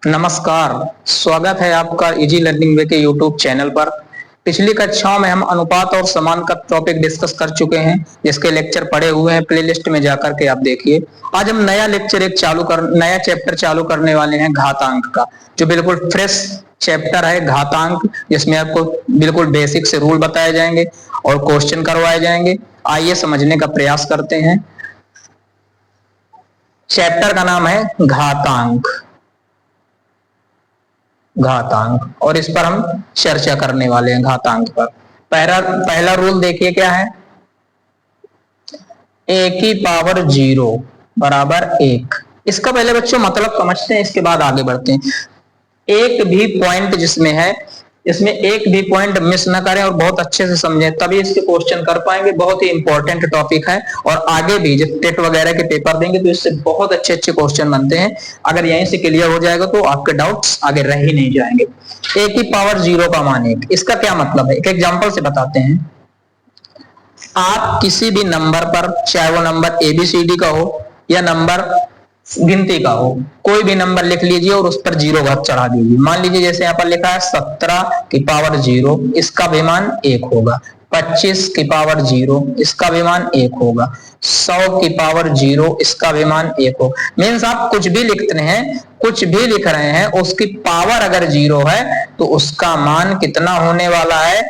नमस्कार। स्वागत है आपका इजी लर्निंग वे के यूट्यूब चैनल पर। पिछली कक्षाओं में हम अनुपात और समान का टॉपिक डिस्कस कर चुके हैं, जिसके लेक्चर पड़े हुए हैं प्लेलिस्ट में जाकर के आप देखिए। आज हम नया चैप्टर चालू करने वाले हैं घातांक का, जो बिल्कुल फ्रेश चैप्टर है घातांक, जिसमें आपको बिल्कुल बेसिक से रूल बताए जाएंगे और क्वेश्चन करवाए जाएंगे। आइए समझने का प्रयास करते हैं। चैप्टर का नाम है घातांक और इस पर हम चर्चा करने वाले हैं घातांक पर। पहला रूल देखिए क्या है। a की पावर 0 बराबर 1। इसका पहले बच्चों मतलब समझते हैं, इसके बाद आगे बढ़ते हैं। एक भी पॉइंट जिसमें है, इसमें एक भी पॉइंट मिस ना करें और बहुत अच्छे से समझें, तभी इसके क्वेश्चन कर पाएंगे। बहुत ही इंपॉर्टेंट टॉपिक है और आगे भी जब टेट वगैरह के पेपर देंगे तो इससे बहुत अच्छे अच्छे क्वेश्चन बनते हैं। अगर यहीं से क्लियर हो जाएगा तो आपके डाउट्स आगे रह ही नहीं जाएंगे। a की पावर 0 का मान 1, इसका क्या मतलब है, एक एग्जाम्पल से बताते हैं। आप किसी भी नंबर पर, चाहे वो नंबर ABCD का हो या नंबर गिनती का हो, कोई भी नंबर लिख लीजिए और उस पर 0 घात चढ़ा दीजिए। मान लीजिए जैसे यहाँ पर लिखा है 17 की पावर 0, इसका भी मान 1 होगा। 25 की पावर 0, इसका भी मान 1 होगा। 100 की पावर 0, इसका भी मान 1 होगा। मीन्स आप कुछ भी लिखते हैं, कुछ भी लिख रहे हैं, उसकी पावर अगर 0 है तो उसका मान कितना होने वाला है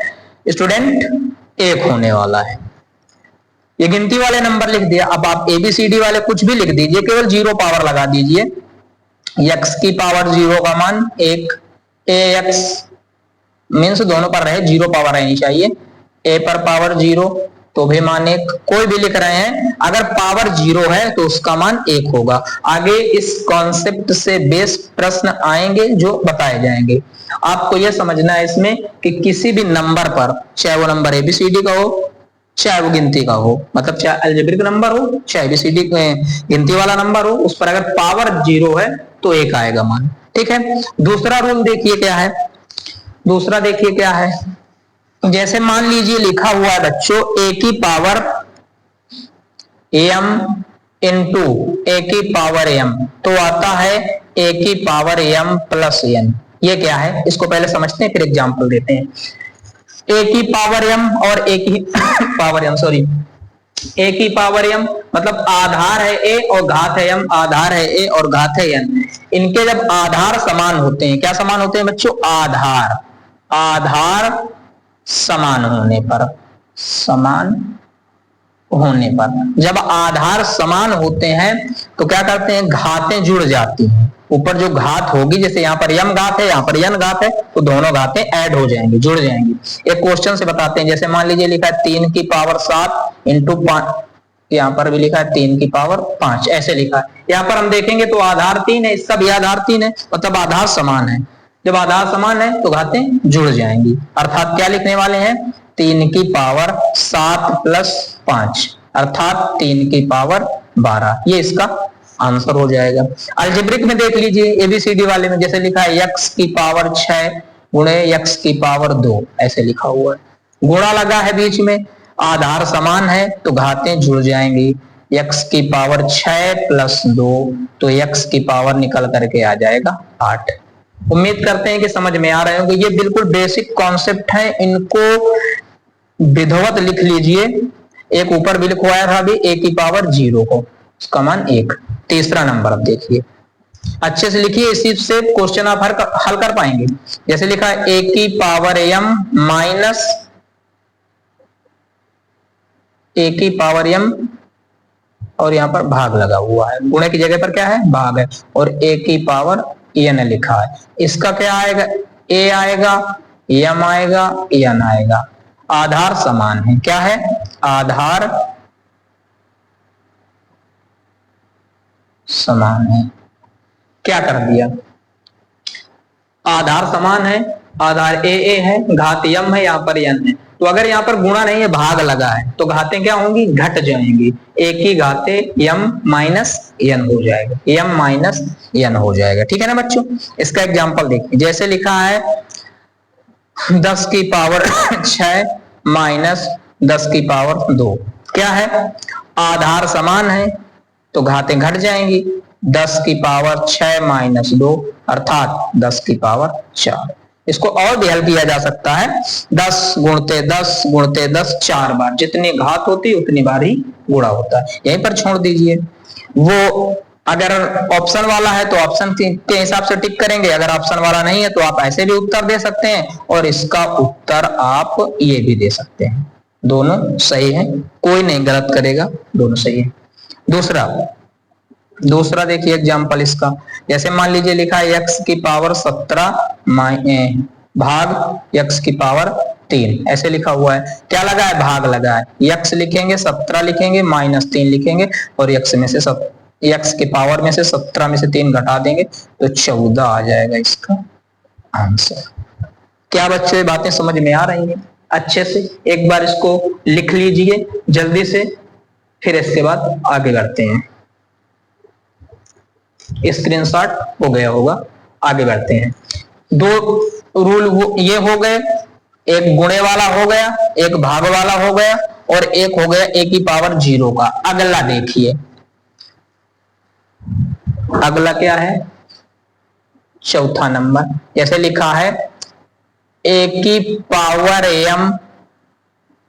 स्टूडेंट? 1 होने वाला है। ये गिनती वाले नंबर लिख दिया। अब आप ABCD वाले कुछ भी लिख दीजिए, केवल 0 पावर लगा दीजिए। x की पावर 0 का मान 1, ax मीन्स दोनों पर रहे, 0 पावर रहनी चाहिए। a पर पावर 0 तो भी मान 1। कोई भी लिख रहे हैं, अगर पावर 0 है तो उसका मान 1 होगा। आगे इस कॉन्सेप्ट से बेस प्रश्न आएंगे जो बताए जाएंगे। आपको यह समझना है इसमें कि किसी भी नंबर पर, चाहे वो नंबर ABCD का हो, चाहे वो गिनती का हो, मतलब चाहे अलजेब्रिक नंबर हो, चाहे ABCD गिनती वाला नंबर हो, उस पर अगर पावर 0 है तो 1 आएगा मान। ठीक है। दूसरा रूल देखिए क्या है। दूसरा देखिए क्या है, जैसे मान लीजिए लिखा हुआ है बच्चों a की पावर m इंटू a की पावर m, तो आता है a की पावर m प्लस n। ये क्या है, इसको पहले समझते हैं फिर एग्जाम्पल देते हैं। a की पावर m और a की पावर m, सॉरी, a की पावर m मतलब आधार है a और घात है m, आधार है a और घात है n। इनके जब आधार समान होते हैं, क्या समान होते हैं बच्चों? आधार समान होने पर, जब आधार समान होते हैं तो क्या करते हैं, घातें जुड़ जाती हैं। ऊपर जो घात होगी, जैसे यहाँ पर m घात है, यहाँ पर n घात है, तो दोनों घातें ऐड हो जाएंगी, जुड़ जाएंगी। एक क्वेश्चन से बताते हैं। जैसे मान लीजिए लिखा है 3 की पावर 7 इंटू 5, यहाँ पर भी लिखा है 3 की पावर 5, ऐसे लिखा है। यहाँ पर हम देखेंगे तो आधार 3 है, इसका भी आधार 3 है, मतलब आधार समान है। जब आधार समान है तो घातें जुड़ जाएंगी। अर्थात क्या लिखने वाले हैं, 3 की पावर 7 प्लस 5 अर्थात 3 की पावर 12। ये इसका आंसर हो जाएगा। अलजेब्रिक में देख लीजिए, ABCD वाले में जैसे लिखा है x की पावर 6 गुणे x की पावर 2, ऐसे लिखा हुआ है। गुणा लगा है बीच में, आधार समान है तो घातें जुड़ जाएंगी। x की पावर 6 प्लस 2, तो x की पावर निकल करके आ जाएगा 8। उम्मीद करते हैं कि समझ में आ रहे होंगे। ये बिल्कुल बेसिक कॉन्सेप्ट है, इनको विधिवत लिख लीजिए। एक ऊपर भी लिखवाया था अभी, a की पावर 0 को, उसका मान 1। तीसरा नंबर अब देखिए, अच्छे से लिखिए, इसी से क्वेश्चन आप हल कर पाएंगे। जैसे लिखा है a की पावर m माइनस a की पावर m और यहाँ पर भाग लगा हुआ है, गुणे की जगह पर क्या है, भाग है, और a की पावर n लिखा है। इसका क्या आएगा, a आएगा, m आएगा, n आएगा। आधार समान है, क्या है, आधार समान है। क्या कर दिया, आधार समान है, आधार a है, घात m है, यहाँ पर n है। तो अगर यहाँ पर गुणा नहीं है, भाग लगा है, तो घातें क्या होंगी, घट जाएंगी। a की घातें m माइनस n हो जाएगा, m माइनस n हो जाएगा। ठीक है ना बच्चों। इसका एग्जाम्पल देखिए, जैसे लिखा है 10 की पावर 6 माइनस 10 की पावर 2। क्या है, आधार समान है तो घातें घट जाएंगी, 10 की पावर 6 माइनस 2 अर्थात 10 की पावर 4। इसको और भी हल किया जा सकता है, 10 गुणते 10 गुणते 10 4 बार, जितनी घात होती उतनी बार ही गुणा होता है। यहीं पर छोड़ दीजिए। वो अगर ऑप्शन वाला है तो ऑप्शन के हिसाब से टिक करेंगे, अगर ऑप्शन वाला नहीं है तो आप ऐसे भी उत्तर दे सकते हैं और इसका उत्तर आप ये भी दे सकते हैं। दोनों सही है, कोई नहीं गलत करेगा, दोनों सही है। दूसरा देखिए एग्जाम्पल इसका, जैसे मान लीजिए लिखा है x की पावर 17 भाग x की पावर 3, ऐसे लिखा हुआ है। क्या लगा है? भाग लगा है। x लिखेंगे, 17 लिखेंगे, माइनस 3 लिखेंगे और x में से x की पावर में से 17 में से 3 घटा देंगे तो 14 आ जाएगा इसका आंसर। क्या बच्चे बातें समझ में आ रही हैं? अच्छे से एक बार इसको लिख लीजिए जल्दी से, फिर इसके बाद आगे बढ़ते हैं। स्क्रीनशॉट हो गया होगा, आगे बढ़ते हैं। दो रूल ये हो गए, एक गुणे वाला हो गया, एक भाग वाला हो गया और एक हो गया a की पावर 0 का। अगला देखिए, अगला क्या है? चौथा नंबर, जैसे लिखा है a की पावर m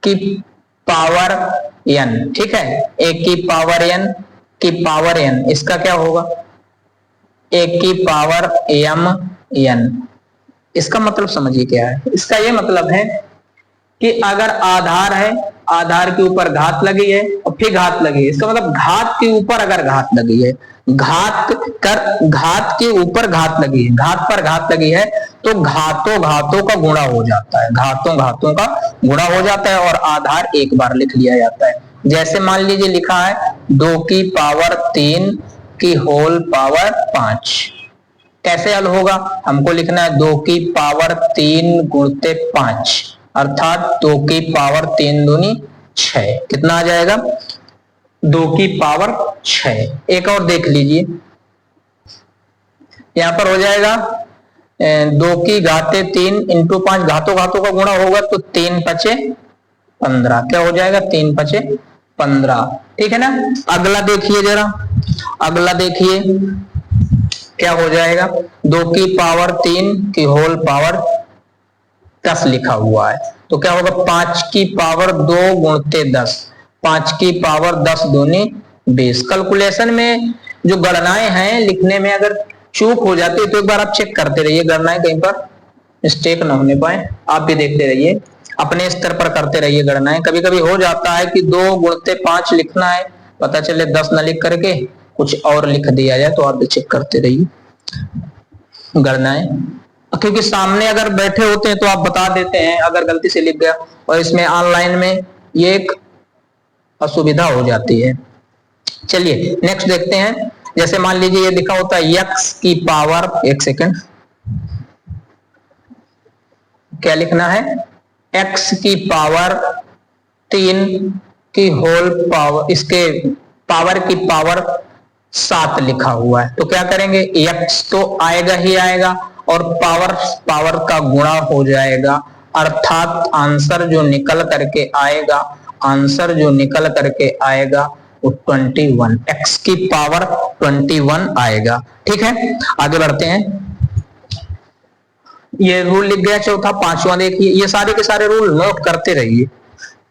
की पावर n, ठीक है, a की पावर n की पावर n, इसका क्या होगा? a की पावर m n। इसका मतलब समझिए क्या है? इसका ये मतलब है कि अगर आधार है, आधार के ऊपर घात लगी है और फिर घात लगी है, इसका मतलब घात के ऊपर अगर घात लगी है, घात के ऊपर घात लगी है, घात पर घात लगी है तो घातों घातों का गुणा हो जाता है, घातों घातों का गुणा हो जाता है और आधार एक बार लिख लिया जाता है। जैसे मान लीजिए लिखा है 2 की पावर 3 की होल पावर 5। कैसे हल होगा? हमको लिखना है 2 की पावर 3 गुणते 5 अर्थात 2 की पावर 3 दूनी 6। कितना आ जाएगा? 2 की पावर 6। एक और देख लीजिए, यहां पर हो जाएगा 2 की घाते 3 इंटू 5, घातों घातों का गुणा होगा तो 3 पचे 15। क्या हो जाएगा? 3 पचे 15, ठीक है ना। अगला देखिए जरा, अगला देखिए क्या हो जाएगा? 2 की पावर 3 की होल पावर 10 लिखा हुआ है तो क्या होगा? 5 की पावर 2 गुणते 10, 5 की पावर 10 दूनी 20। कैलकुलेशन में जो गणनाएं हैं लिखने में अगर चूक हो जाती है तो एक बार आप चेक करते रहिए, गणनाएं कहीं पर मिस्टेक ना होने पाए। आप भी देखते रहिए, अपने स्तर पर करते रहिए गणनाएं। कभी कभी हो जाता है कि 2 गुणते 5 लिखना है, पता चले 10 न लिख करके कुछ और लिख दिया जाए, तो आप भी चेक करते रहिए गणनाएं, क्योंकि सामने अगर बैठे होते हैं तो आप बता देते हैं अगर गलती से लिख गया, और इसमें ऑनलाइन में ये एक असुविधा हो जाती है। चलिए नेक्स्ट देखते हैं, जैसे मान लीजिए ये लिखा होता है x की पावर, एक सेकंड, क्या लिखना है? x की पावर 3 की होल पावर, इसके पावर की पावर 7 लिखा हुआ है तो क्या करेंगे? x तो आएगा ही आएगा और पावर पावर का गुणा हो जाएगा, अर्थात आंसर जो निकल करके आएगा, आंसर जो निकल करके आएगा वो 21, x की पावर 21 आएगा। ठीक है, आगे बढ़ते हैं। ये रूल लिख गया चौथा। पांचवा देखिए, ये सारे के सारे रूल नोट करते रहिए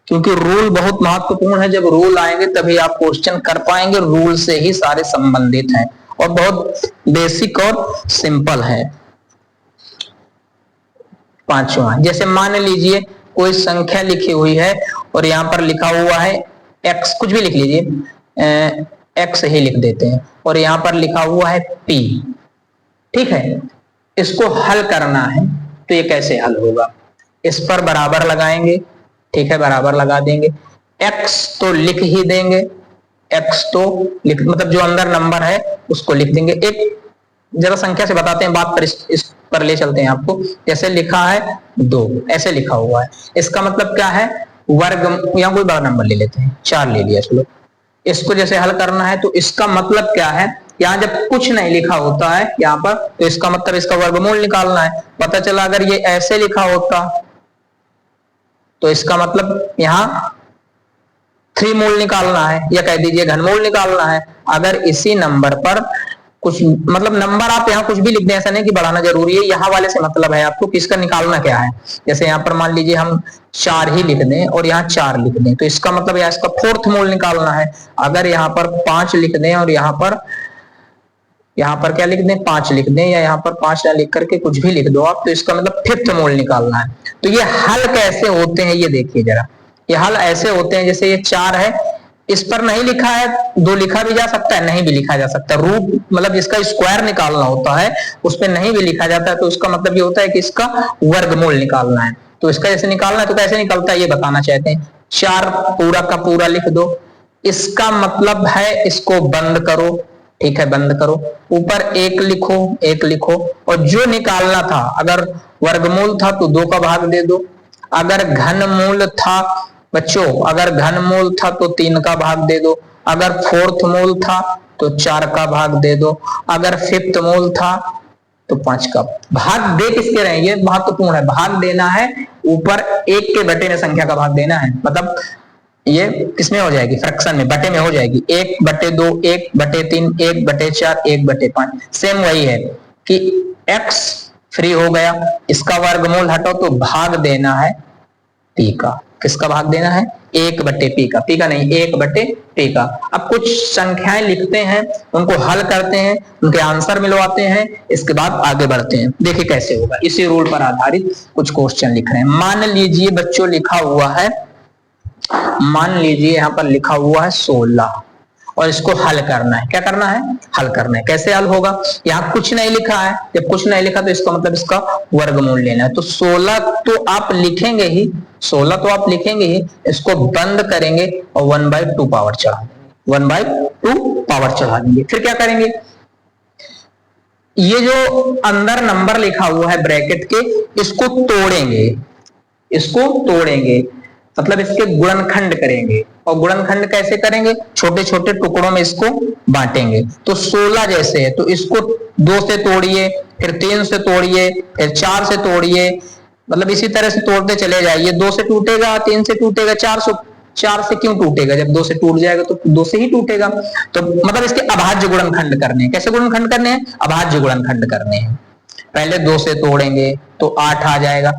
क्योंकि रूल बहुत महत्वपूर्ण है। जब रूल आएंगे तभी आप क्वेश्चन कर पाएंगे, रूल से ही सारे संबंधित हैं और बहुत बेसिक और सिंपल है। पांचवा, जैसे मान लीजिए कोई संख्या लिखी हुई है और यहां पर लिखा हुआ है x, कुछ भी लिख लीजिए, x ही लिख देते हैं, और यहां पर लिखा हुआ है p। ठीक है, इसको हल करना है तो ये कैसे हल होगा? इस पर बराबर लगाएंगे, ठीक है, बराबर लगा देंगे, x तो लिख ही देंगे, x तो लिख, मतलब जो अंदर नंबर है उसको लिख देंगे। एक जरा संख्या से बताते हैं बात पर, इस पर ले चलते हैं आपको। जैसे लिखा है 2, ऐसे लिखा हुआ है, इसका मतलब क्या है? वर्ग, या कोई बड़ा नंबर ले लेते हैं, 4 ले लिया, चलो। इसको जैसे हल करना है तो इसका मतलब क्या है? यहाँ जब कुछ नहीं लिखा होता है यहाँ पर तो इसका मतलब इसका वर्गमूल निकालना है। पता चला अगर ये ऐसे लिखा होता तो इसका मतलब यहाँ 3 मूल निकालना है, या कह दीजिए घनमूल निकालना है। अगर इसी नंबर पर कुछ मतलब नंबर आप यहाँ कुछ भी लिख दें, ऐसा नहीं कि बढ़ाना जरूरी है, यहाँ वाले से मतलब है आपको किसका निकालना क्या है। जैसे यहाँ पर मान लीजिए हम 4 ही लिख दें और यहाँ 4 लिख दें, तो इसका मतलब यहाँ इसका फोर्थ मोल निकालना है। अगर यहाँ पर 5 लिख दें और यहाँ पर क्या लिख दें, 5 लिख दें, या यहाँ पर 5 ना लिख करके कुछ भी लिख दो आप, तो इसका मतलब फिफ्थ मोल निकालना है। तो ये हल कैसे होते हैं ये देखिए जरा। ये हल ऐसे होते हैं, जैसे ये 4 है, इस पर नहीं लिखा है, 2 लिखा भी जा सकता है, नहीं भी लिखा जा सकता। रूट मतलब इसका स्क्वायर निकालना होता है, उस पर नहीं भी लिखा जाता है, तो इसका मतलब ये होता है कि इसका वर्गमूल निकालना है। तो इसका जैसे निकालना है तो कैसे निकलता है ये बताना चाहते हैं। 4 पूरा का पूरा लिख दो, इसका मतलब है इसको बंद करो, ठीक है, बंद करो। ऊपर 1 लिखो, 1 लिखो, और जो निकालना था, अगर वर्गमूल था तो 2 का भाग दे दो, अगर घनमूल था बच्चों, अगर घनमूल था तो 3 का भाग दे दो, अगर फोर्थ मूल था तो 4 का भाग दे दो, अगर फिफ्थ मूल था तो 5 का भाग दे किसके रहे, ये महत्वपूर्ण है। भाग देना है ऊपर 1 के बटे में संख्या का भाग देना है, मतलब ये किसमें हो जाएगी, फ्रैक्शन में, बटे में हो जाएगी। 1/2, 1/3, 1/4, 1/5। सेम वही है कि x फ्री हो गया, इसका वर्गमूल हटो तो भाग देना है p का। किसका भाग देना है, 1/p का, p का नहीं, 1/p का। अब कुछ संख्याएं लिखते हैं, उनको हल करते हैं, उनके आंसर मिलवाते हैं, इसके बाद आगे बढ़ते हैं। देखिए कैसे होगा, इसी रूल पर आधारित कुछ क्वेश्चन लिख रहे हैं। मान लीजिए बच्चों लिखा हुआ है, मान लीजिए यहाँ पर लिखा हुआ है 16, और इसको हल करना है। क्या करना है, हल करना है। कैसे हल होगा, यहाँ कुछ नहीं लिखा है, जब कुछ नहीं लिखा तो इसका मतलब इसका वर्गमूल लेना है। तो 16 तो आप लिखेंगे ही, 16 तो आप लिखेंगे ही, इसको बंद करेंगे और 1/2 पावर चढ़ा देंगे, 1/2 पावर चढ़ा देंगे। फिर क्या करेंगे, ये जो अंदर नंबर लिखा हुआ है ब्रैकेट के, इसको तोड़ेंगे, इसको तोड़ेंगे, मतलब इसके गुणनखंड करेंगे। और गुणनखंड कैसे करेंगे, छोटे छोटे टुकड़ों में इसको बांटेंगे। तो 16 जैसे है तो इसको 2 से तोड़िए, फिर 3 से तोड़िए, फिर 4 से तोड़िए, मतलब इसी तरह से तोड़ते चले जाइए। 2 से टूटेगा, 3 से टूटेगा, 4 से क्यों टूटेगा, जब 2 से टूट जाएगा तो 2 से ही टूटेगा। तो मतलब इसके अभाज्य गुणनखंड करने हैं। कैसे गुणनखंड करने हैं, अभाज्य गुणनखंड करने हैं। पहले 2 से तोड़ेंगे तो 8 आ जाएगा।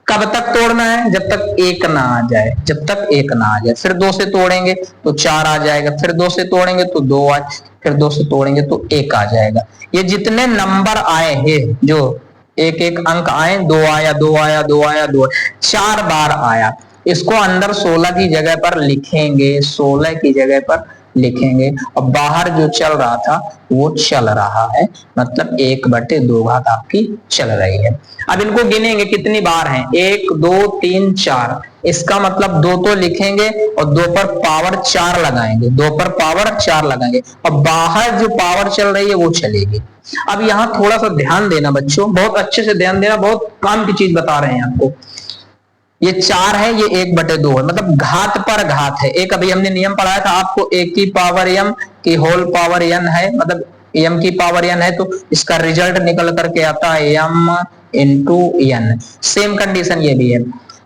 कब तक तोड़ना है, जब तक 1 ना आ जाए, जब तक 1 ना आ जाए। फिर 2 से तोड़ेंगे तो 4 आ जाएगा, फिर 2 से तोड़ेंगे तो 2 आ, फिर 2 से तोड़ेंगे तो 1 आ जाएगा। ये जितने नंबर आए हैं, जो एक एक अंक आए, 2 आया, 2 आया, 2 आया, 2, 4 बार आया, इसको अंदर 16 की जगह पर लिखेंगे, 16 की जगह पर लिखेंगे, और बाहर जो चल रहा था वो चल रहा है, मतलब 1/2 घात आपकी चल रही है। अब इनको गिनेंगे कितनी बार हैं, 1 2 3 4, इसका मतलब 2 तो लिखेंगे और 2 पर पावर 4 लगाएंगे, 2 पर पावर 4 लगाएंगे, और बाहर जो पावर चल रही है वो चलेगी। अब यहाँ थोड़ा सा ध्यान देना बच्चों, बहुत अच्छे से ध्यान देना, बहुत काम की चीज बता रहे हैं आपको। ये 4 है, ये 1/2 है, मतलब घात पर घात है। एक अभी हमने नियम पढ़ाया था आपको, a की पावर m की होल पावर n है, मतलब m की पावर n है, तो इसका रिजल्ट निकल करके आता है m into n। Same condition ये भी है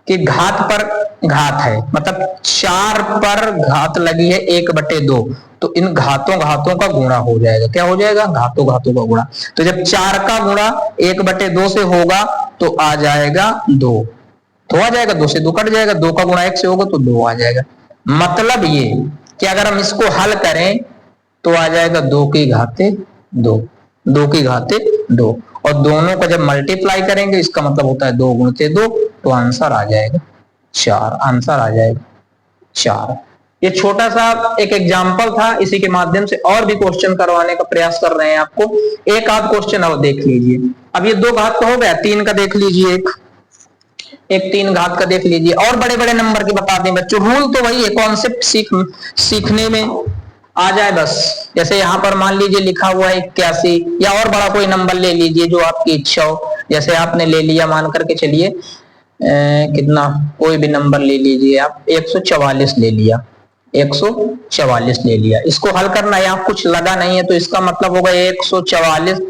कि घात पर घात है, मतलब 4 पर घात लगी है 1/2, तो इन घातों घातों का गुणा हो जाएगा। क्या हो जाएगा, घातों घातों का गुणा। तो जब 4 का गुणा 1/2 से होगा तो आ जाएगा 2, तो आ जाएगा, 2 से 2 कट जाएगा, 2 का गुणा 1 से होगा तो 2 आ जाएगा। मतलब ये कि अगर हम इसको हल करें तो आ जाएगा 2 की घाते 2, 2 की घाते 2, और दोनों को जब मल्टीप्लाई करेंगे इसका मतलब होता है 2 गुणते 2, तो आंसर आ जाएगा 4, आंसर आ जाएगा 4। ये छोटा सा एक एग्जाम्पल था, इसी के माध्यम से और भी क्वेश्चन करवाने का प्रयास कर रहे हैं आपको। एक आध क्वेश्चन और देख लीजिए। अब ये 2 घात का हो गया, 3 का देख लीजिए, एक 3 घात का देख लीजिए, और बड़े बड़े नंबर के बता दें बच्चों। रूल तो वही है, कॉन्सेप्ट सीखने में आ जाए बस। जैसे यहाँ पर मान लीजिए लिखा हुआ है 81, या और बड़ा कोई नंबर ले लीजिए जो आपकी इच्छा हो। जैसे आपने ले लिया, मान करके चलिए कितना, कोई भी नंबर ले लीजिए आप, 144 ले लिया, 144 ले लिया। इसको हल करना है, यहाँ कुछ लगा नहीं है, तो इसका मतलब होगा 144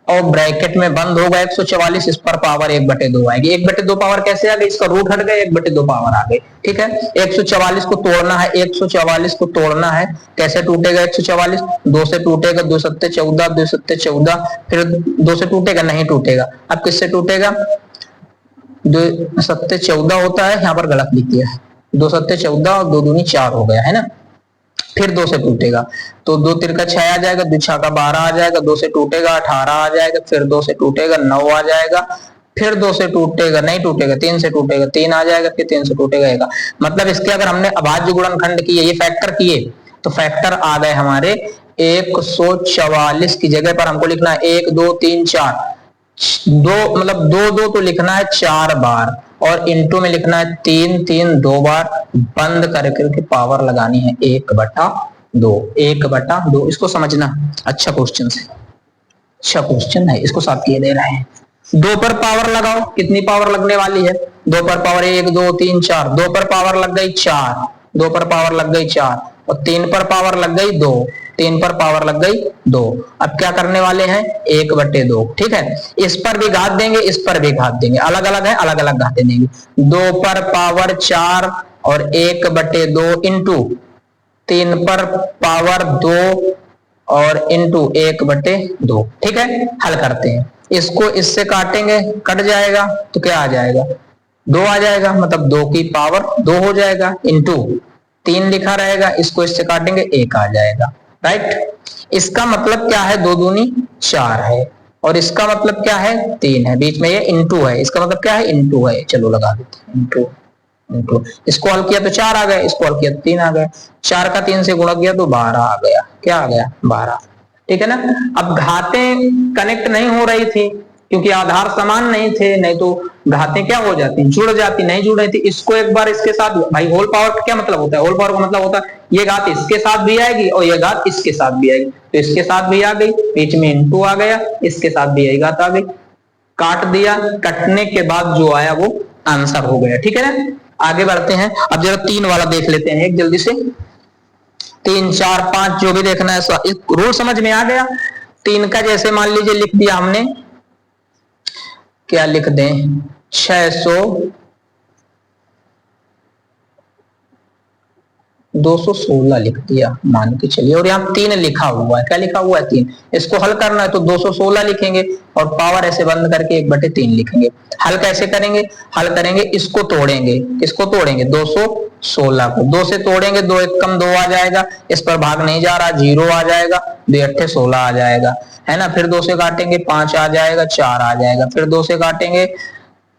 और ब्रैकेट में बंद होगा 144, इस पर पावर 1/2 आएगी। 1/2 पावर कैसे आ गई, इसका रूट हट गया, 1/2 पावर आ गई। ठीक है, 144 को तोड़ना है, 144 को तोड़ना है, कैसे टूटेगा 144, 2 से टूटेगा, 2 सत्ते 14, 2 सत्ते 14, फिर 2 से टूटेगा, नहीं टूटेगा। अब किससे टूटेगा, 2 सत्ते 14 होता है, यहाँ पर गलत लिख दिया है, 2 सत्ते 14 और 2 दूनी 4 हो गया है ना। फिर 2 से टूटेगा तो 2 तिरका 6 आ जाएगा, 2 छक्का 12 आ जाएगा, 2 से टूटेगा 18 आ जाएगा, फिर 2 से टूटेगा 9 आ जाएगा, फिर 2 से टूटेगा, नहीं टूटेगा, 3 से टूटेगा 3 आ जाएगा, फिर 3 से टूटेगा 1। मतलब इसके अगर हमने अभाज्य गुणनखंड किए, ये फैक्टर किए, तो फैक्टर आ गए हमारे 144 की जगह पर हमको लिखना है 1 2 3 4, 2 मतलब 2 2 तो लिखना है 4 बार, और इंटू में लिखना है 3 3 2 बार, बंद करके पावर लगानी है 1/2, 1/2। इसको समझना, अच्छा क्वेश्चन है, अच्छा क्वेश्चन है, इसको साथ किए दे रहे हैं। 2 पर पावर लगाओ, कितनी पावर लगने वाली है, 2 पर पावर 1 2 3 4, 2 पर पावर लग गई 4, 2 पर पावर लग गई 4, और 3 पर पावर लग गई 2, 3 पर पावर लग गई 2। अब क्या करने वाले हैं, 1/2। ठीक है, इस पर भी घात देंगे, इस पर भी घात देंगे, अलग अलग है, अलग अलग घाते देंगे। 2 पर पावर 4 और 1/2 इंटू 3 पर पावर 2 और इंटू 1/2। ठीक है, हल करते हैं, इसको इससे काटेंगे, कट जाएगा तो क्या आ जाएगा, 2 आ जाएगा, मतलब 2 की पावर 2 हो जाएगा, इंटू 3 लिखा रहेगा, इसको इससे काटेंगे 1 आ जाएगा। राइट, इसका मतलब क्या है, 2 दूनी 4 है, और इसका मतलब क्या है 3 है, बीच में ये इंटू है, इसका मतलब क्या है इंटू है। चलो लगा देते हैं इंटू, इंटू, इसको हल किया तो 4 आ गया, इसको हल किया तो 3 आ गया, 4 का 3 से गुणा किया तो 12 आ गया, क्या आ गया 12। ठीक है ना। अब घातें कनेक्ट नहीं हो रही थी क्योंकि आधार समान नहीं थे, नहीं तो घातें क्या हो जाती, जुड़ जाती, नहीं जुड़ रही थी। इसको एक बार इसके साथ, भाई होल पावर का क्या मतलब होता है, होल पावर का मतलब होता है ये घात इसके साथ भी आएगी और ये घात इसके साथ भी आएगी, तो इसके साथ भी आ गई, बीच में इंटू आ गया, इसके साथ भी यही घात आ गई, काट दिया, कटने के बाद जो आया वो आंसर हो गया। ठीक है ना, आगे बढ़ते हैं। अब जरा 3 वाला देख लेते हैं एक जल्दी से, 3 4 5 जो भी देखना है, रूल समझ में आ गया। 3 का जैसे मान लीजिए लिख दिया हमने, क्या लिख दें, 600 216 लिख दिया मान के चलिए, और यहाँ 3 लिखा हुआ है, क्या लिखा हुआ है 3, इसको हल करना है तो 216 लिखेंगे और पावर ऐसे बंद करके 1/3 लिखेंगे। हल कैसे करेंगे, हल करेंगे, इसको तोड़ेंगे, किसको तोड़ेंगे 216 को, 2 से तोड़ेंगे, 2 1 कम 2 आ जाएगा, इस पर भाग नहीं जा रहा, 0 आ जाएगा, 2 8 16 आ जाएगा, है ना। फिर 2 से काटेंगे 5 आ जाएगा, 4 आ जाएगा, फिर 2 से काटेंगे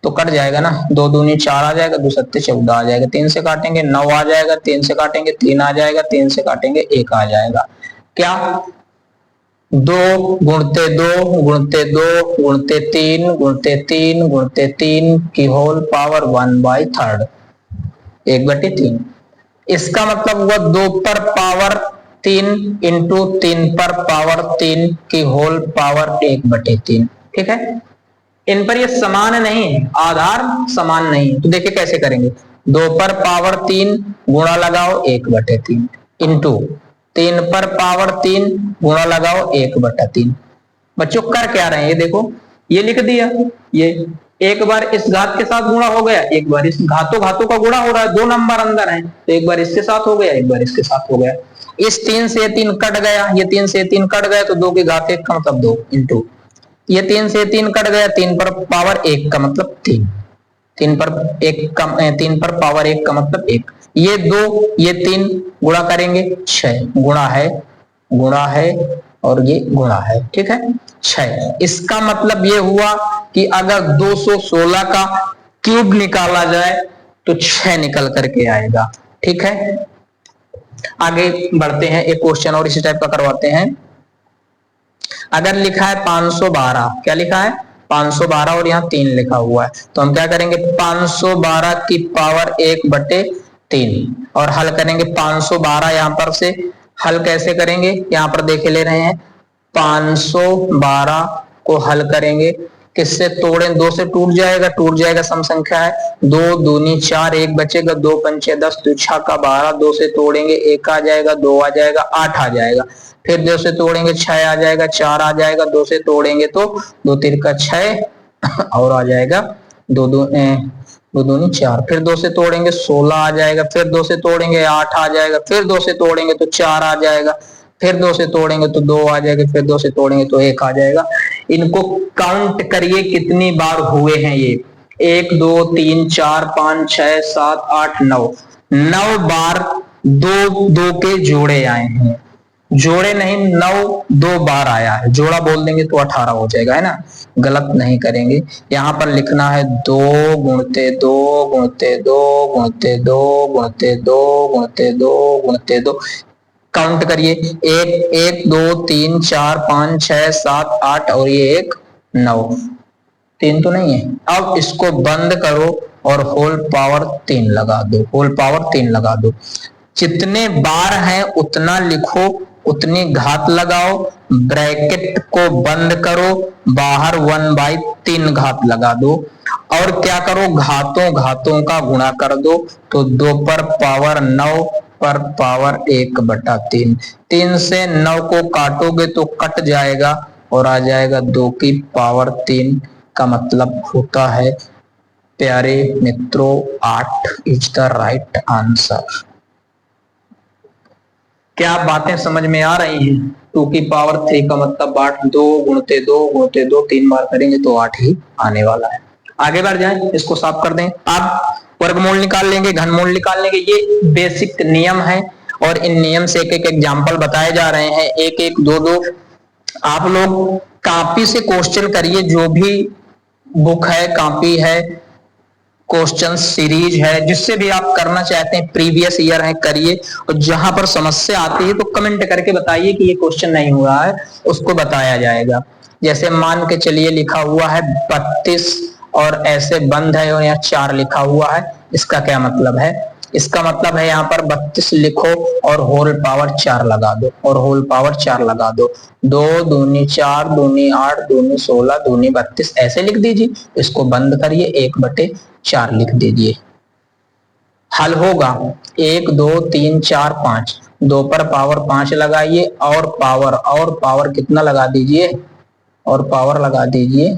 तो कट जाएगा ना, 2 दूनी 4 आ जाएगा, 2 सत्ते 14 आ जाएगा, 3 से काटेंगे 9 आ जाएगा, 3 से काटेंगे 3 आ जाएगा, 3 से काटेंगे 1 आ जाएगा। क्या 2 गुणते 2 गुणते 2 गुणते 3 गुणते 3 गुणते 3 की होल पावर 1/3, 1/3। इसका मतलब हुआ 2 पर पावर 3 इंटू 3 पर पावर 3 की होल पावर 1/3। ठीक है, इन पर ये समान नहीं है, आधार समान नहीं है, तो देखिए कैसे करेंगे, 2 पर पावर 3 गुणा लगाओ 1/3 इंटू 3 पर पावर 3 गुणा लगाओ 1/3। बच्चों कर क्या रहे हैं, ये देखो, ये लिख दिया, ये एक बार इस घात के साथ गुणा हो गया, एक बार इस घातों घातों का गुणा हो रहा है, 2 नंबर अंदर है, तो एक बार इसके साथ हो गया, एक बार इसके साथ हो गया। इस 3 से 3 कट गया, ये 3 से 3 कट गया, तो 2 की घात 1 का मतलब 2 इंटू, ये 3 से 3 कट गया, 3 पर पावर 1 का मतलब 3, 3 पर 1 का 3 पर पावर 1 का मतलब 1, ये 2 ये 3 गुणा करेंगे 6, गुणा है और ये गुणा है। ठीक है, 6। इसका मतलब ये हुआ कि अगर 216 का क्यूब निकाला जाए तो 6 निकल करके आएगा। ठीक है, आगे बढ़ते हैं, एक क्वेश्चन और इसी टाइप का करवाते हैं। अगर लिखा है 512, क्या लिखा है 512 और यहाँ 3 लिखा हुआ है, तो हम क्या करेंगे 512 की पावर 1/3 और हल करेंगे 512, यहाँ पर से हल कैसे करेंगे, यहाँ पर देखे ले रहे हैं, 512 को हल करेंगे किससे तोड़ें, 2 से टूट जाएगा, सम संख्या है, 2 दूनी 4, 1 बचेगा, 2 पंचे 10, 2 छह का 12, 2 से तोड़ेंगे 1 आ जाएगा, 2 आ जाएगा, 8 आ जाएगा, फिर 2 से तोड़ेंगे 6 आ जाएगा, 4 आ जाएगा, 2 से तोड़ेंगे तो 2 3 का 6 और आ जाएगा, 2 दूनी 4, फिर 2 से तोड़ेंगे 16 आ जाएगा, फिर 2 से तोड़ेंगे 8 आ जाएगा, फिर 2 से तोड़ेंगे तो 4 आ जाएगा, फिर 2 से तोड़ेंगे तो 2 आ जाएगा, फिर 2 से तोड़ेंगे तो 1 आ जाएगा। इनको काउंट करिए कितनी बार हुए हैं ये, 1 2 3 4 5 6 7 8 9, 9 बार 2 2 के जोड़े आए हैं, जोड़े नहीं 9 2 बार आया है, जोड़ा बोल देंगे तो 18 हो जाएगा, है ना, गलत नहीं करेंगे। यहाँ पर लिखना है 2 गुणते 2 गुणते 2 गुणते 2 गुणते 2 गुणते 2 गुणते 2, काउंट करिए 1 1 2 3 4 5 6 7 8 और ये 1 9, 3 तो नहीं है। अब इसको बंद करो और होल पावर 3 लगा दो, होल पावर 3 लगा दो, जितने बार हैं उतना लिखो, उतनी घात लगाओ, ब्रैकेट को बंद करो, बाहर 1/3 घात लगा दो, और क्या करो, घातों घातों का गुणा कर दो, तो 2 पर पावर 9 पर पावर 1/3, 3 से 9 को काटोगे तो कट जाएगा और आ जाएगा 2 की पावर 3, का मतलब होता है प्यारे मित्रों 8 इज द राइट आंसर। क्या बातें समझ में आ रही हैं? 2 की पावर 3 का मतलब 8, 2 गुणते 2 गुणते 2, 3 बार करेंगे तो 8 ही आने वाला है। आगे बढ़ जाएं, इसको साफ कर दें। अब वर्गमूल निकाल लेंगे, घनमूल निकाल लेंगे, ये बेसिक नियम है और इन नियम से एक एक एग्जाम्पल बताए जा रहे हैं, एक एक दो दो। आप लोग कॉपी से क्वेश्चन करिए, जो भी बुक है, कॉपी है, क्वेश्चन सीरीज है, जिससे भी आप करना चाहते हैं, प्रीवियस ईयर है, करिए, और जहां पर समस्या आती है तो कमेंट करके बताइए कि ये क्वेश्चन नहीं हुआ है, उसको बताया जाएगा। जैसे मान के चलिए लिखा हुआ है 32 और ऐसे बंद है और यहाँ 4 लिखा हुआ है, इसका क्या मतलब है? इसका मतलब है यहाँ पर 32 लिखो और होल पावर 4 लगा दो, और होल पावर 4 लगा दो, 2 दूनी 4 दूनी 8 दूनी 16 दूनी 32 ऐसे लिख दीजिए, इसको बंद करिए, 1/4 लिख दीजिए। हल होगा 1 2 3 4 5, 2 पर पावर 5 लगाइए और पावर कितना लगा दीजिए, और पावर लगा दीजिए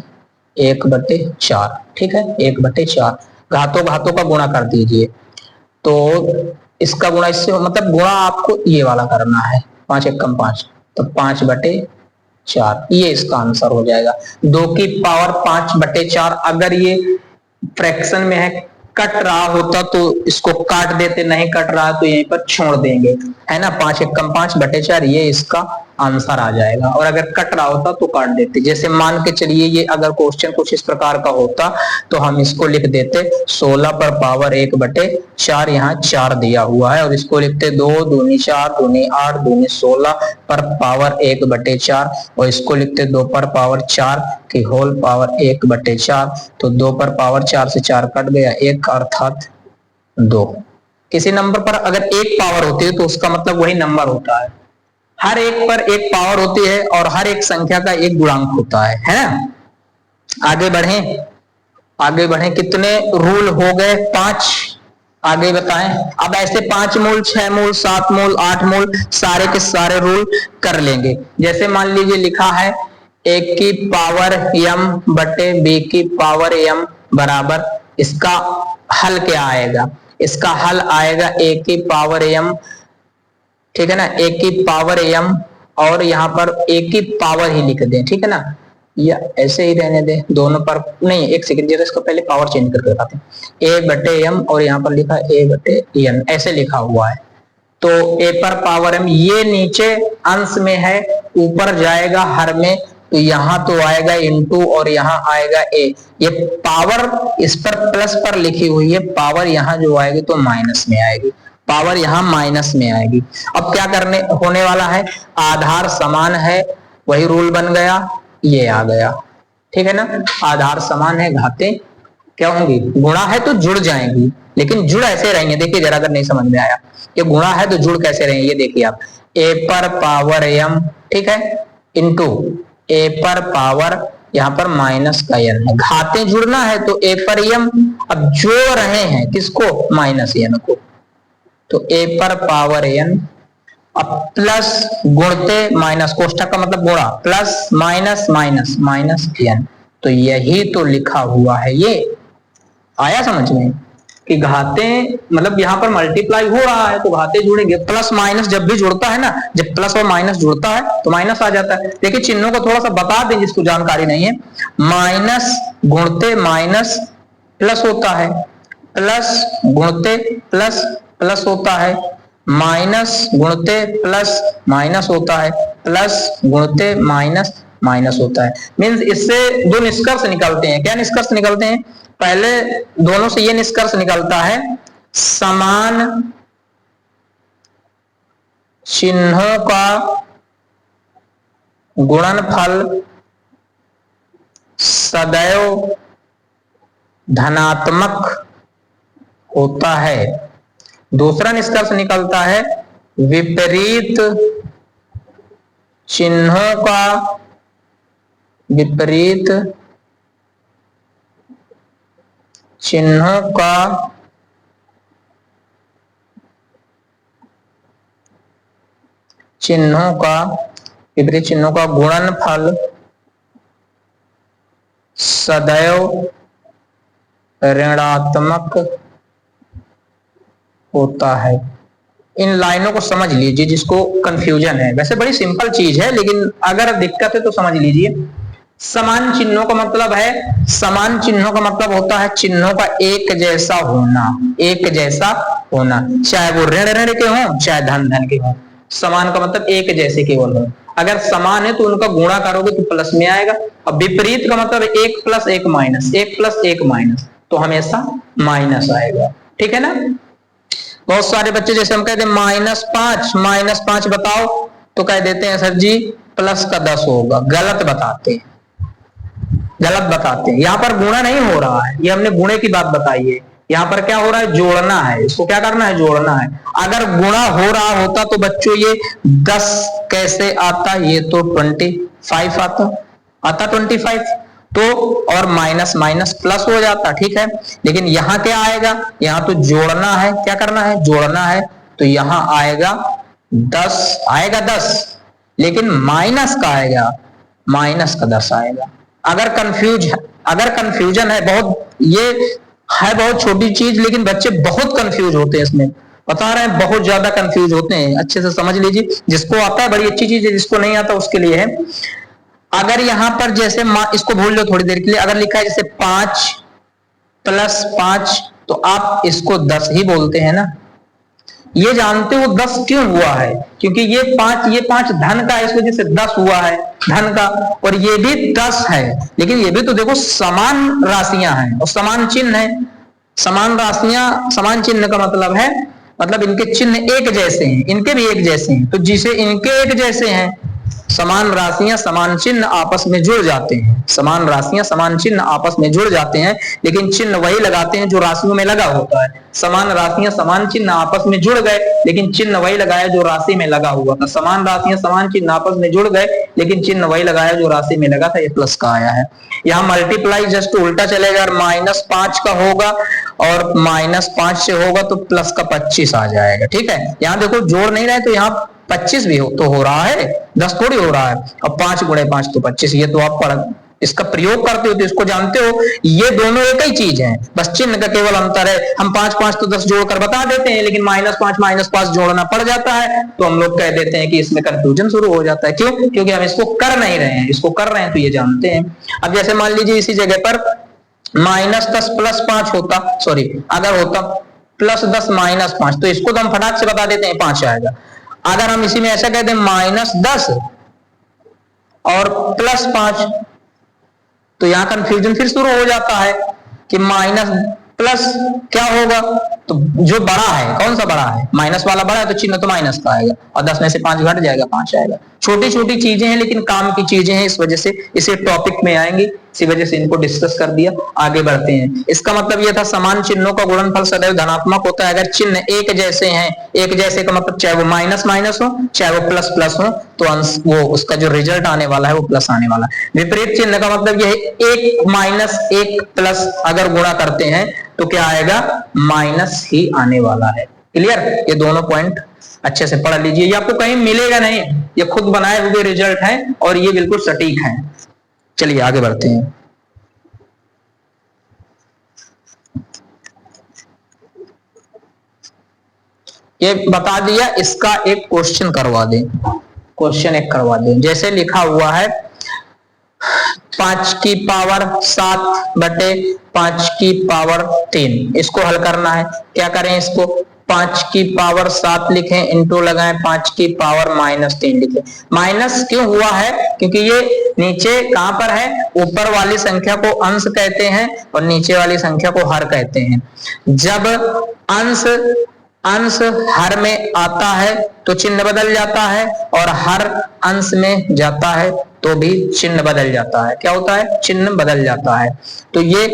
1/4, ठीक है, 1/4, घातों घातों का गुणा कर दीजिए, तो इसका गुणा इससे, मतलब गुणा आपको ये वाला करना है, 5 एकम 5, तो 5/4, ये इसका आंसर हो जाएगा। 2 की पावर 5/4, अगर ये फ्रैक्शन में है, कट रहा होता तो इसको काट देते, नहीं कट रहा तो यहीं पर छोड़ देंगे, है ना, 5 एकम 5/4, ये इसका आंसर आ जाएगा। और अगर कट रहा होता तो काट देते, जैसे मान के चलिए ये अगर क्वेश्चन कुछ इस प्रकार का होता तो हम इसको लिख देते 16 पर पावर 1/4, यहाँ 4 दिया हुआ है, और इसको लिखते 2 दूनी 4 दूनी 8 दूनी 16 पर पावर 1/4, और इसको लिखते 2 पर पावर 4 की होल पावर 1/4, तो 2 पर पावर 4 से 4 कट गया, 1 अर्थात 2। किसी नंबर पर अगर 1 पावर होती है तो उसका मतलब वही नंबर होता है, हर एक पर 1 पावर होती है और हर एक संख्या का 1 गुणांक होता है ना। आगे बढ़ें, कितने रूल हो गए? 5, आगे बताएं। अब ऐसे 5 मूल 6 मूल 7 मूल 8 मूल सारे के सारे रूल कर लेंगे। जैसे मान लीजिए लिखा है a की पावर m बटे b की पावर m बराबर, इसका हल क्या आएगा? इसका हल आएगा a की पावर m, ठीक है ना, a की पावर m, और यहाँ पर a की पावर ही लिख दें, ठीक है ना, या ऐसे ही रहने दें, दोनों पर नहीं, एक सेकंड, जरा इसको पहले पावर चेंज करके बताते हैं, a/m और यहाँ पर लिखा a/n, ऐसे लिखा हुआ है, तो a पर पावर m, ये नीचे अंश में है, ऊपर जाएगा हर में, तो यहाँ तो आएगा इनटू और यहाँ आएगा a, ये पावर इस पर प्लस पर लिखी हुई है, पावर यहाँ जो आएगी तो माइनस में आएगी, पावर यहाँ माइनस में आएगी। अब क्या करने होने वाला है, आधार समान है, वही रूल बन गया, ये आ गया, ठीक है ना, आधार समान है, घातें क्या होंगी, गुणा है तो जुड़ जाएंगी, लेकिन जुड़ ऐसे रहेंगे, देखिए जरा अगर नहीं समझ में आया, ये गुणा है तो जुड़ कैसे रहेंगे, ये देखिए आप, a पर पावर m, ठीक है, इंटू a पर पावर यहाँ पर माइनस का n है। घातें जुड़ना है तो a पर m, अब जोड़ रहे हैं किसको, माइनस n को, तो a पर पावर n, अब प्लस गुणते माइनस, कोष्ठक का मतलब गुणा, plus minus minus minus n, तो यही तो लिखा हुआ है। ये आया समझ में कि घातें मतलब यहाँ पर मल्टीप्लाई हो रहा है तो घातें जुड़ेंगे, प्लस माइनस जब भी जुड़ता है ना, जब प्लस और माइनस जुड़ता है तो माइनस आ जाता है। देखिए चिन्हों को थोड़ा सा बता दें जिसको जानकारी नहीं है, माइनस गुणते माइनस प्लस होता है, प्लस गुणते प्लस प्लस होता है, माइनस गुणते प्लस माइनस होता है, प्लस गुणते माइनस माइनस होता है। मीन्स इससे दो निष्कर्ष निकलते हैं। क्या निष्कर्ष निकलते हैं, पहले दोनों से ये निष्कर्ष निकलता है, समान चिन्हों का गुणनफल सदैव धनात्मक होता है। दूसरा निष्कर्ष निकलता है, विपरीत चिन्हों का विपरीत चिन्हों का गुणनफल सदैव ऋणात्मक होता है। इन लाइनों को समझ लीजिए जिसको कंफ्यूजन है, वैसे बड़ी सिंपल चीज है लेकिन अगर दिक्कत है तो समझ लीजिए। समान चिन्हों का मतलब है, समान चिन्हों का मतलब होता है चिन्हों का एक जैसा होना, एक जैसा होना, चाहे वो ऋण ऋण के हों चाहे धन धन के हों, समान का मतलब एक जैसे केवल हो। अगर समान है तो उनका गुणा करोगे तो प्लस में आएगा। अब विपरीत का मतलब एक प्लस एक माइनस, एक प्लस एक माइनस, तो हमेशा माइनस आएगा। ठीक है ना। बहुत सारे बच्चे जैसे हम कहते हैं माइनस पांच बताओ, तो कह देते हैं सर जी प्लस का 10 होगा। गलत बताते हैं, गलत बताते हैं। यहाँ पर गुणा नहीं हो रहा है, ये हमने गुणे की बात बताई है। यहाँ पर क्या हो रहा है, जोड़ना है। इसको क्या करना है, जोड़ना है। अगर गुणा हो रहा होता तो बच्चों ये 10 कैसे आता, ये तो 25 आता 25, तो और माइनस माइनस प्लस हो जाता। ठीक है, लेकिन यहाँ क्या आएगा, यहाँ तो जोड़ना है, क्या करना है, जोड़ना है, तो यहाँ आएगा 10, आएगा 10, लेकिन माइनस का आएगा, माइनस का 10 आएगा। अगर कंफ्यूजन है बहुत, ये है बहुत छोटी चीज लेकिन बच्चे बहुत कंफ्यूज होते हैं इसमें, बता रहे हैं बहुत ज्यादा कंफ्यूज होते हैं। अच्छे से समझ लीजिए, जिसको आता है बड़ी अच्छी चीज है, जिसको नहीं आता उसके लिए है। अगर यहां पर जैसे इसको भूल लो थोड़ी देर के लिए, अगर लिखा है जैसे 5 + 5, तो आप इसको 10 ही बोलते हैं ना। ये जानते हो 10 क्यों हुआ है, क्योंकि ये 5 धन का है, इस वजह से 10 हुआ है धन का, और ये भी 10 है, लेकिन ये भी तो देखो समान राशियां हैं और समान चिन्ह है। समान राशियां, समान चिन्ह का मतलब है, मतलब इनके चिन्ह एक जैसे हैं, इनके भी एक जैसे हैं, तो जिसे इनके एक जैसे हैं, समान राशियां समान चिन्ह आपस में जुड़ जाते हैं। समान राशियां समान चिन्ह आपस में जुड़ जाते हैं, लेकिन चिन्ह वही लगाते हैं जो राशियों में लगा होता है। समान राशियां समान चिन्ह आपस में जुड़ गए, लेकिन चिन्ह वही लगाया जो राशि में लगा हुआ था। समान राशियां समान चिन्ह आपस में जुड़ गए, लेकिन चिन्ह वही लगाया जो राशि में लगा था। ये प्लस का आया है। यहाँ मल्टीप्लाई जस्ट उल्टा चलेगा, -5 का होगा और -5 से होगा तो प्लस का 25 आ जाएगा। ठीक है, यहाँ देखो जोड़ नहीं रहे तो यहाँ 25 भी हो रहा है, 10 थोड़ी हो रहा है। अब 5 × 5 तो 25, ये तो आप इसका प्रयोग करते हो तो इसको जानते हो, ये दोनों एक ही चीज है, बस चिन्ह का केवल अंतर है। हम 5 तो 10 जोड़कर बता देते हैं, लेकिन -5 जोड़ना पड़ जाता है, तो हम लोग कह देते हैं कि इसमें कंफ्यूजन शुरू हो जाता है। क्यों? क्योंकि हम इसको कर नहीं रहे हैं, इसको कर रहे हैं तो ये जानते हैं। अब जैसे मान लीजिए इसी जगह पर -10 + 5 होता, सॉरी अगर होता +10 - 5, तो इसको तो हम फटाक से बता देते हैं 5 आएगा। अगर हम इसी में ऐसा कहते हैं -10 और +5, तो यहां कंफ्यूजन फिर शुरू हो जाता है कि माइनस प्लस क्या होगा, तो जो बड़ा है, कौन सा बड़ा है, माइनस वाला बड़ा है, तो चिन्ह तो माइनस का आएगा, और 10 में से 5 घट जाएगा, 5 आएगा। छोटी छोटी चीजें हैं लेकिन काम की चीजें हैं, इस वजह से इसे टॉपिक में आएंगी, इसी वजह से इनको डिस्कस कर दिया। आगे बढ़ते हैं। इसका मतलब यह था समान चिन्हों का गुणनफल सदैव धनात्मक होता है। अगर चिन्ह एक जैसे हैं, एक जैसे का मतलब चाहे वो माइनस माइनस हो चाहे वो प्लस प्लस हो, तो अंश वो उसका जो रिजल्ट आने वाला है वो प्लस आने वाला है। विपरीत चिन्ह का मतलब यह है एक माइनस एक प्लस अगर गुणा करते हैं तो क्या आएगा, माइनस ही आने वाला है। क्लियर? ये दोनों पॉइंट अच्छे से पढ़ लीजिए, ये आपको कहीं मिलेगा नहीं, ये खुद बनाए हुए रिजल्ट है और ये बिल्कुल सटीक है। चलिए आगे बढ़ते हैं। ये बता दिया, इसका एक क्वेश्चन करवा दें, क्वेश्चन एक करवा दें। जैसे लिखा हुआ है 5 की पावर 7 बटे 5 की पावर 3, इसको हल करना है। क्या करें इसको, 5 की पावर 7 लिखें, इंटू लगाएं 5 की पावर -3 लिखें। माइनस क्यों हुआ है, क्योंकि ये नीचे कहां पर है, ऊपर वाली संख्या को अंश कहते हैं और नीचे वाली संख्या को हर कहते हैं। जब अंश हर में आता है तो चिन्ह बदल जाता है, और हर अंश में जाता है तो भी चिन्ह बदल जाता है। क्या होता है, चिन्ह बदल जाता है। तो ये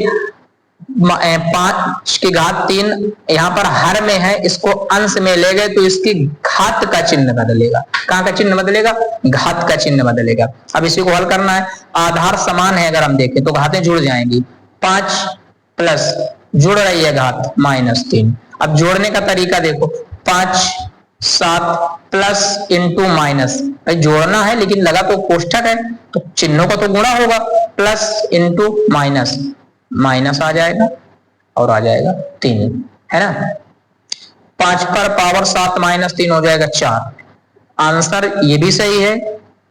5 की घात 3 यहाँ पर हर में है, इसको अंश में ले गए तो इसकी घात का चिन्ह बदलेगा। कहाँ का चिन्ह बदलेगा, घात का चिन्ह बदलेगा। अब इसी को हल करना है। आधार समान है, अगर हम देखें तो घातें जुड़ जाएंगी। 5 प्लस जुड़ रही है घात -3। अब जोड़ने का तरीका देखो, 5 7 प्लस इंटू माइनस, भाई जोड़ना है लेकिन लगा तो कोष्ठक है तो चिन्हों का तो गुणा होगा, प्लस इंटू माइनस, माइनस आ जाएगा और आ जाएगा 3, है ना। 5 पर पावर 7 -3 हो जाएगा 4। आंसर ये भी सही है,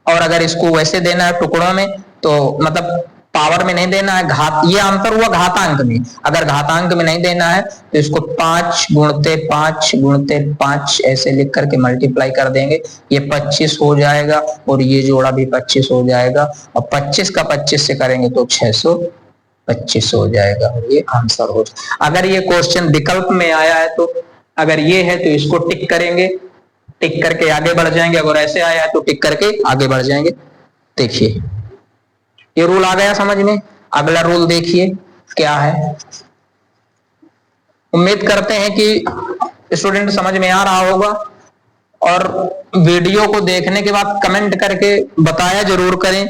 और अगर इसको वैसे देना है टुकड़ों में तो मतलब पावर में नहीं देना है, घात, ये आंसर हुआ घातांक में। अगर घातांक में नहीं देना है तो इसको 5 गुणते 5 गुणते 5 ऐसे लिख करके मल्टीप्लाई कर देंगे, ये 25 हो जाएगा और ये जोड़ा भी 25 हो जाएगा, और 25 का 25 से करेंगे तो 625 हो जाएगा, और ये आंसर हो जाएगा। अगर ये क्वेश्चन विकल्प में आया है तो अगर ये है तो इसको टिक करेंगे, टिक करके आगे बढ़ जाएंगे। अगर ऐसे आया है तो टिक करके आगे बढ़ जाएंगे। देखिए ये रूल आ गया समझ में। अगला रूल देखिए क्या है। उम्मीद करते हैं कि स्टूडेंट समझ में आ रहा होगा, और वीडियो को देखने के बाद कमेंट करके बताया जरूर करें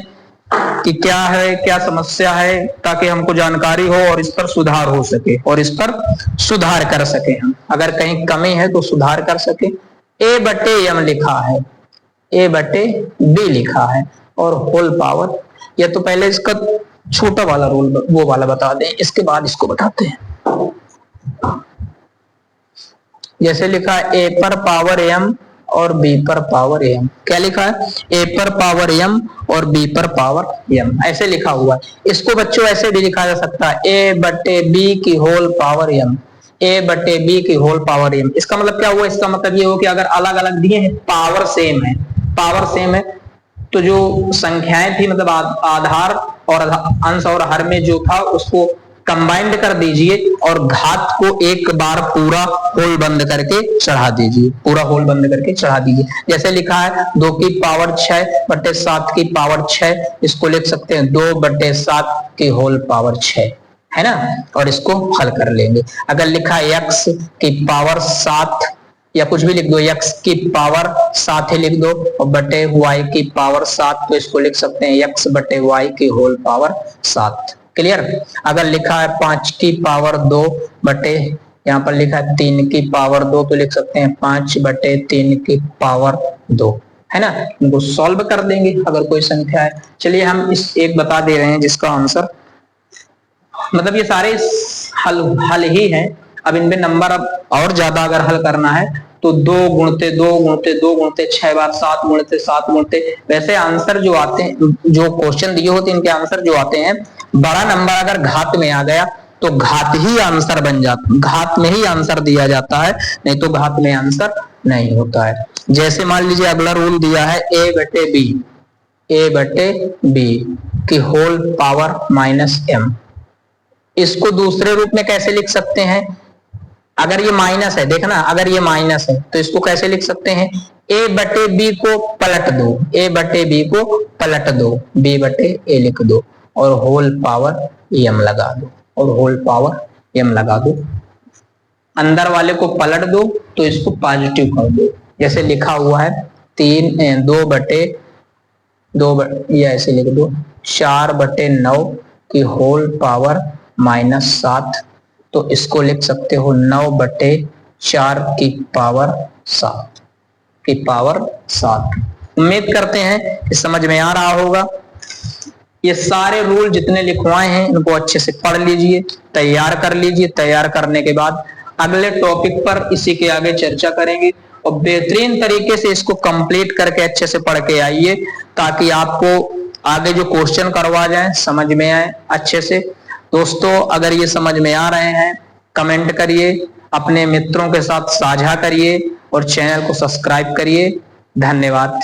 कि क्या है, क्या समस्या है, ताकि हमको जानकारी हो और इस पर सुधार हो सके और इस पर सुधार कर सके। हम अगर कहीं कमी है तो सुधार कर सके। A/M लिखा है, A/B लिखा है और होल पावर। या तो पहले इसका छोटा वाला रूल वो वाला बता दें, इसके बाद इसको बताते हैं। जैसे लिखा है A पर पावर M और B पर पावर M। क्या लिखा है, A पर पावर M और B पर पावर M, ऐसे लिखा हुआ है। इसको बच्चों ऐसे भी लिखा जा सकता है A/B की होल पावर M, A/B की होल पावर M। इसका मतलब क्या हुआ, इसका मतलब ये हो कि अगर अलग अलग दिए हैं, पावर सेम है, पावर सेम है, तो जो संख्याएं थी मतलब आधार और अंश और हर में जो था उसको कंबाइंड कर दीजिए और घात को एक बार पूरा होल बंद करके चढ़ा दीजिए, पूरा होल बंद करके चढ़ा दीजिए। जैसे लिखा है 2 की पावर 6 बटे 7 की पावर 6, इसको लिख सकते हैं 2 बटे 7 की होल पावर 6, है ना, और इसको हल कर लेंगे। अगर लिखा है x की पावर 7 या कुछ भी लिख दो, x की पावर 7 ही लिख दो और बटे y की पावर 7, तो इसको लिख सकते हैं x बटे y की होल पावर 7। क्लियर। अगर लिखा है 5 की पावर 2 बटे, यहाँ पर लिखा है 3 की पावर 2, तो लिख सकते हैं 5 बटे 3 की पावर 2, है ना। इनको सॉल्व कर देंगे अगर कोई संख्या है। चलिए हम इस एक बता दे रहे हैं जिसका आंसर, मतलब ये सारे हल ही हैं। अब इनमें नंबर अब और ज्यादा अगर हल करना है तो 2 गुणते 2 गुणते 2 गुणते 6 बार 7 गुणते 7 गुणते, वैसे आंसर जो आते हैं, जो क्वेश्चन दिए होते हैं इनके आंसर जो आते हैं, बड़ा नंबर अगर घात में आ गया तो घात ही आंसर बन जाता, घात में ही आंसर दिया जाता है, नहीं तो घात में आंसर नहीं होता है। जैसे मान लीजिए अगला रूल दिया है A/B, A/B की होल पावर -M। इसको दूसरे रूप में कैसे लिख सकते हैं, अगर ये माइनस है, देखना अगर ये माइनस है तो इसको कैसे लिख सकते हैं, ए बटे बी को पलट दो, ए बटे बी को पलट दो, बी बटे ए लिख दो और होल पावर एम लगा दो, और होल पावर एम लगा दो। अंदर वाले को पलट दो तो इसको पॉजिटिव कर दो, जैसे लिखा हुआ है 2 बटे ये ऐसे लिख दो 4 बटे 9 की होल पावर -7, तो इसको लिख सकते हो 9 बटे 4 की पावर 7। उम्मीद करते हैं कि समझ में आ रहा होगा। ये सारे रूल जितने लिखवाए हैं इनको अच्छे से पढ़ लीजिए, तैयार कर लीजिए। तैयार करने के बाद अगले टॉपिक पर इसी के आगे चर्चा करेंगे और बेहतरीन तरीके से इसको कंप्लीट करके अच्छे से पढ़ के आइए, ताकि आपको आगे जो क्वेश्चन करवा जाए समझ में आए अच्छे से। दोस्तों अगर ये समझ में आ रहे हैं कमेंट करिए, अपने मित्रों के साथ साझा करिए और चैनल को सब्सक्राइब करिए। धन्यवाद।